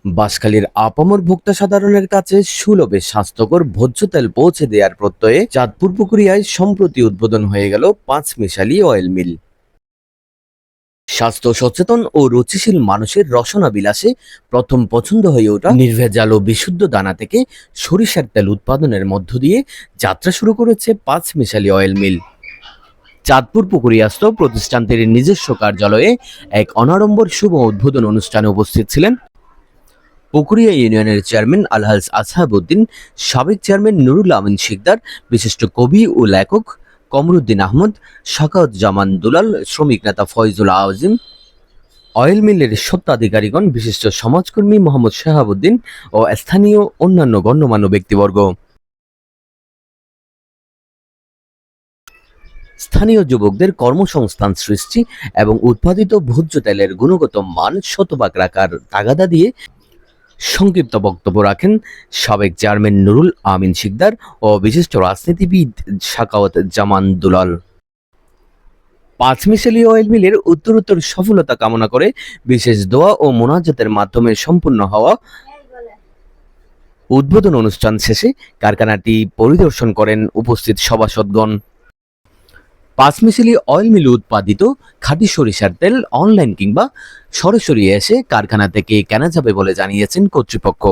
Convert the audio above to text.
বাঁশখালীর আপামর ভোক্তা সাধারণের কাছে সুলভে স্বাস্থ্যকর ভোজ্য তেল পৌঁছে দেওয়ার প্রত্যয়ে চাঁদপুর পুকুরিয়ায় সম্প্রতি উদ্বোধন হয়ে গেল পাঁচমিশালি অয়েল মিল। স্বাস্থ্য সচেতন ও রুচিশীল মানুষের রসনা বিলাসে প্রথম পছন্দ হয়ে ওঠা নির্ভেজাল ও বিশুদ্ধ দানা থেকে সরিষার তেল উৎপাদনের মধ্য দিয়ে যাত্রা শুরু করেছে পাঁচমিশালি অয়েল মিল। চাঁদপুর পুকুরিয়াস্থ প্রতিষ্ঠানটির নিজস্ব কার্যালয়ে এক অনাড়ম্বর শুভ উদ্বোধন অনুষ্ঠানে উপস্থিত ছিলেন পুকুরিয়া ইউনিয়নের চেয়ারম্যান আলহাজ আসহাবউদ্দিন, সাবেক চেয়ারম্যান নুরুল আমিন শিকদার, বিশিষ্ট কবি ও লেখক কমরুদ্দিন আহমদ, শাখাউজ্জামান দুলাল, শ্রমিক নেতা ফয়জুল আজিম, অয়েল মিলের স্বত্বাধিকারীগণ, বিশিষ্ট সমাজকর্মী মোহাম্মদ শাহাবুদ্দিন ও স্থানীয় অন্যান্য গণ্যমান্য ব্যক্তিবর্গ। স্থানীয় যুবকদের কর্মসংস্থান সৃষ্টি এবং উৎপাদিত ভোজ্য তেলের গুণগত মান শতভাগ রাখার তাগাদা দিয়ে সংক্ষিপ্ত বক্তব্য রাখেন সাবেক চেয়ারম্যান নুরুল আমিন শিকদার ও বিশিষ্ট রাজনীতিবিদ শাখাওয়াতুজ্জামান দুলাল। পাঁচমিশালি অয়েল মিলের উত্তরোত্তর সফলতা কামনা করে বিশেষ দোয়া ও মোনাজাতের মাধ্যমে সম্পূর্ণ হওয়া উদ্বোধন অনুষ্ঠান শেষে কারখানাটি পরিদর্শন করেন উপস্থিত সভাসদগণ। পাঁচমিশালি অয়েল মিলে উৎপাদিত খাঁটি সরিষার তেল অনলাইন কিংবা সরাসরি এসে কারখানা থেকে কেনা যাবে বলে জানিয়েছেন কর্তৃপক্ষ।